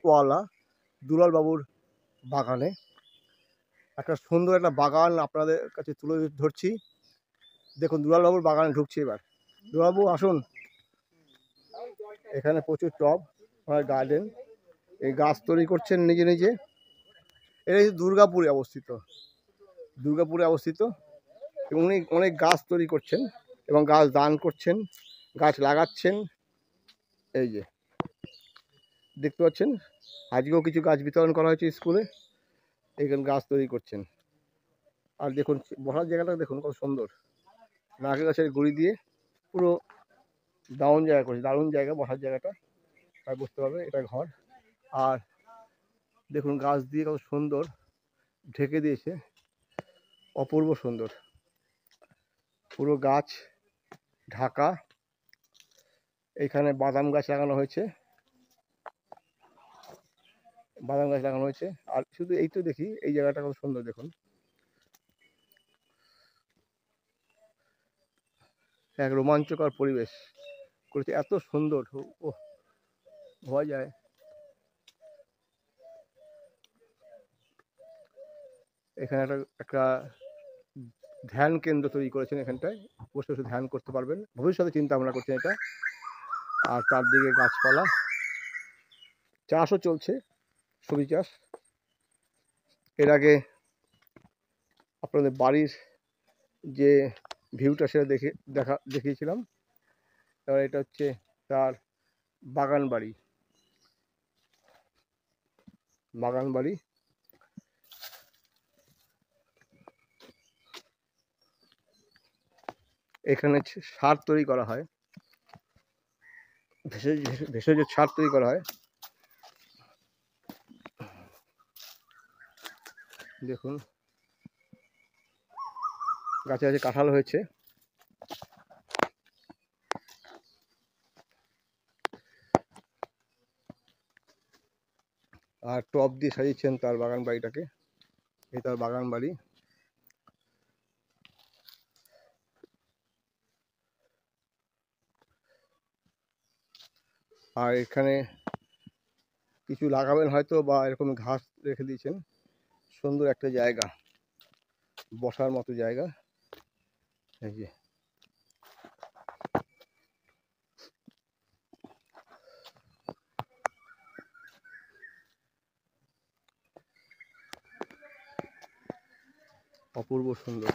গাছওয়ালা দুলাল বাবুর বাগানে। একটা সুন্দর একটা বাগান আপনাদের কাছে তুলে ধরছি। দেখুন দুলাল বাবুর বাগানে ঢুকছি এবার। দুলাল বাবু আসুন। এখানে প্রচুর টব, গার্ডেন, এই গাছ তৈরি করছেন নিজে নিজে। এটা দুর্গাপুরে অবস্থিত, দুর্গাপুরে অবস্থিত। এবং উনি অনেক গাছ তৈরি করছেন এবং গাছ দান করছেন, গাছ লাগাচ্ছেন। এই যে দেখতে পাচ্ছেন, আজকেও কিছু গাছ বিতরণ করা হয়েছে স্কুলে। এখানে গাছ তৈরি করছেন। আর দেখুন বসার জায়গাটা দেখুন কত সুন্দর, নারকেল গাছের গুঁড়ি দিয়ে পুরো দারুণ জায়গা করেছে, দারুণ জায়গা বসার জায়গাটা, তাই বুঝতে পারবে এটা ঘর। আর দেখুন গাছ দিয়ে কত সুন্দর ঢেকে দিয়েছে, অপূর্ব সুন্দর, পুরো গাছ ঢাকা। এখানে বাদাম গাছ লাগানো হয়েছে, বাদাম গাছ লাগানো হয়েছে। আর শুধু এই তো দেখি এই জায়গাটা কত সুন্দর, দেখুন এক রোমাঞ্চকর পরিবেশ করেছে, এত সুন্দর, ও হওয়া যায়। এখানে একটা ধ্যান কেন্দ্র তৈরি করেছেন, এখানটায় বসে বসে ধ্যান করতে পারবেন, ভবিষ্যতে চিন্তা ভাবনা করছেন এটা। আর চারদিকে গাছপালা, চাষও চলছে, সবজি চাষ। এর আগে আপনাদের বাড়ির যে ভিউটা সেটা দেখিয়েছিলাম। এবার এটা হচ্ছে তার বাগান বাড়ি, বাগান বাড়ি। এখানে সার তৈরি করা হয়, ভেষজ সার তৈরি করা হয়। দেখুন গাছে গাছে কাঁঠাল হয়েছে। আর টব দিয়ে সাজিয়েছেন তার বাগান বাড়িটাকে। এই তার বাগান বাড়ি। আর এখানে কিছু লাগাবেন হয়তো, বা এরকম ঘাস রেখে দিয়েছেন। সুন্দর একটা জায়গা, বসার মতো জায়গা। এই যে অপূর্ব সুন্দর।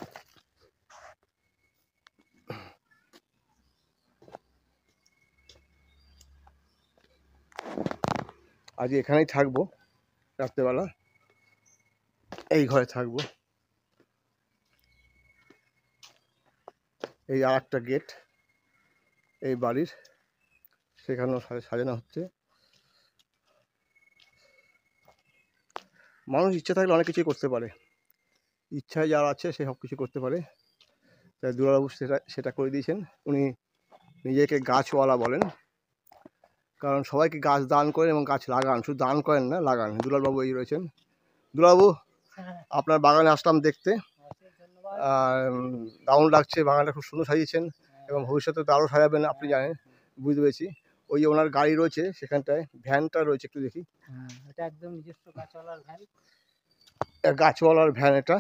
আজ এখানেই থাকবো, রাত্রেবেলা এই ঘরে থাকবো। এই আর একটা গেট এই বাড়ির, সেখানেও সাজানো হচ্ছে। মানুষ ইচ্ছা থাকলে অনেক কিছুই করতে পারে, ইচ্ছায় যার আছে সে সব কিছু করতে পারে। তাই দুলালবাবু সেটা করে দিয়েছেন। উনি নিজেকে গাছওয়ালা বলেন, কারণ সবাইকে গাছ দান করেন এবং গাছ লাগান, শুধু দান করেন না, লাগান। দুলালবাবু এই রয়েছেন। দুলালবাবু, আপনার বাগানে আসলাম দেখতে, দারুণ লাগছে, বাগানটা খুব সুন্দর সাজিয়েছেন এবং ভবিষ্যতে তো আরও সাজাবেন আপনি জানেন, বুঝতে পেরেছি। ওই যে ওনার গাড়ি রয়েছে সেখানটায়, ভ্যানটা রয়েছে, একটু দেখি। এটা একদম নিজস্ব গাছওয়ালার ভ্যান, গাছওয়ালার ভ্যান এটা,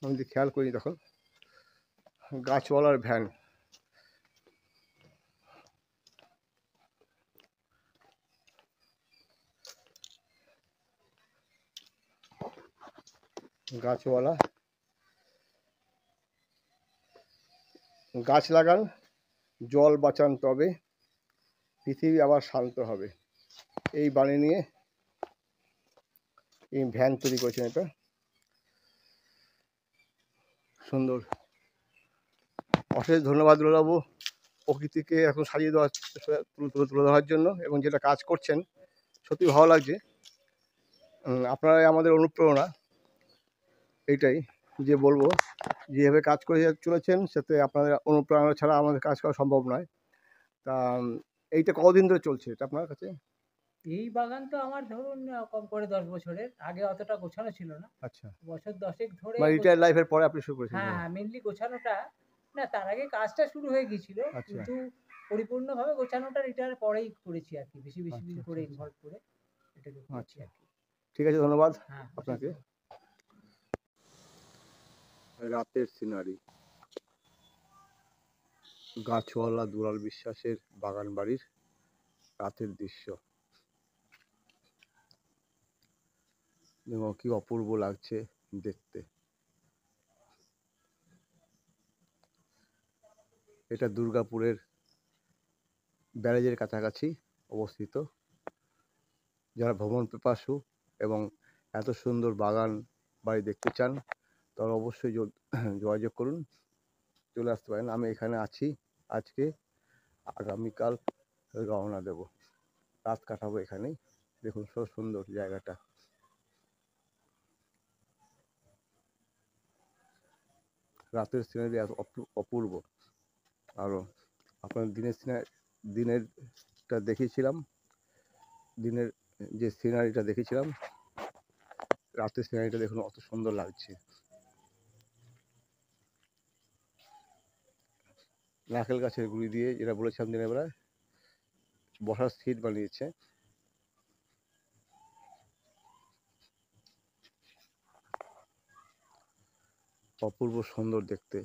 আমি যদি খেয়াল করি তখন গাছওয়ালার ভ্যান। গাছওয়ালা, গাছ লাগান, জল বাঁচান, তবে পৃথিবী আবার শান্ত হবে। এই বাণী নিয়ে এই ভ্যান তৈরি করেছেন। এটা সুন্দর, অশেষ ধন্যবাদ দুলালবাবু প্রকৃতিকে এখন সাজিয়ে দেওয়ার, তুলে ধরার জন্য, এবং যেটা কাজ করছেন সত্যি ভালো লাগছে। আপনারাই আমাদের অনুপ্রেরণা। এইটাই যে বলবো, যেভাবে কাজ করে চলেছেন সাথে আপনাদের অনুপ্রেরণা ছাড়া আমাদের কাজ করা সম্ভব নয়। তা এইটা কতদিন ধরে চলছে এটা আপনার কাছে? এই বাগান তো আমার ধরুন কম করে 10 বছরের। আগে অতটা গোছানো ছিল না। আচ্ছা, বছর 10 ধরে মানে রিটায়ার লাইফের পরে আপনি শুরু করেছেন? হ্যাঁ, মেনলি গোছানোটা না, তার আগে কাজটা শুরু হয়ে গিয়েছিল। আচ্ছা। কিন্তু পরিপূর্ণভাবে গোছানোটা এটার পরেই করেছি আর কি, বেশি বেশি আচ্ছা, করে আচ্ছা, আচ্ছা। ইনভলভ করে এটাকে করেছি আচ্ছা, আর কি। ঠিক আছে, ধন্যবাদ হ্যাঁ, আপনাকে। অসংখ্য। রাতের সিনারি, গাছওয়ালা দুলাল বিশ্বাসের বাগান বাড়ির রাতের দৃশ্য এবং কি অপূর্ব লাগছে দেখতে। এটা দুর্গাপুরের ব্যারেজের কাছাকাছি অবস্থিত। যারা ভ্রমণ পিপাসু এবং এত সুন্দর বাগান বাড়ি দেখতে চান তারা অবশ্যই যোগাযোগ করুন, চলে আসতে পারেন। আমি এখানে আছি আজকে, আগামীকাল রওনা দেব, রাত কাটাবো এখানেই। দেখুন সব সুন্দর জায়গাটা, রাতের সিনারি এত অপূর্ব। আরও আপনার দিনেরটা দেখিয়েছিলাম, দিনের যে সিনারিটা দেখেছিলাম, রাতের সিনারিটা দেখুন অত সুন্দর লাগছে। নারকেল গাছের গুঁড়ি দিয়ে, যেটা বলেছিলাম দিনের বেলায়, বসার সিট বানিয়েছে। অপূর্ব সুন্দর দেখতে।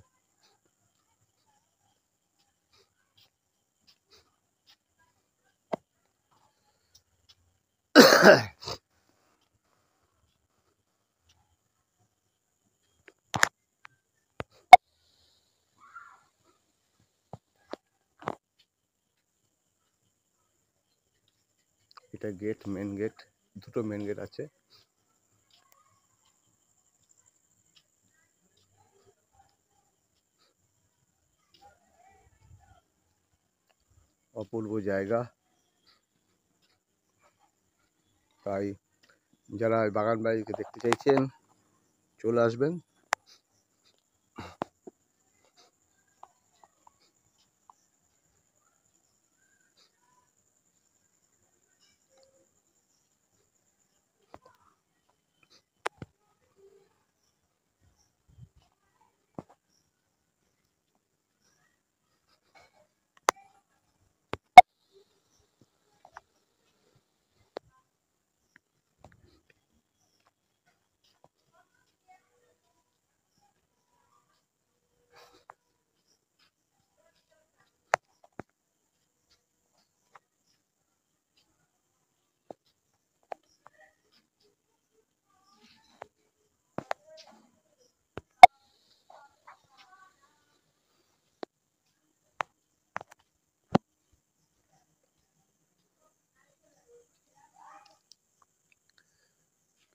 এটা গেট, মেন গেট, দুটো মেন গেট আছে। অপূর্ব জায়গা, তাই যারা বাগান বাড়িকে দেখতে চাইছেন চলে আসবেন।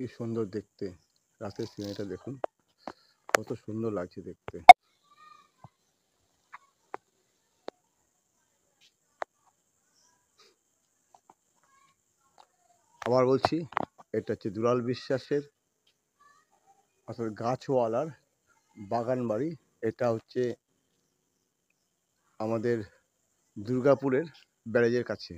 কি সুন্দর দেখতে, রাতের সিনারিটা দেখুন কত সুন্দর লাগছে দেখতে। আবার বলছি, এটা হচ্ছে দুলাল বিশ্বাসের অর্থাৎ গাছওয়ালার বাগান বাড়ি। এটা হচ্ছে আমাদের দুর্গাপুরের ব্যারেজের কাছে।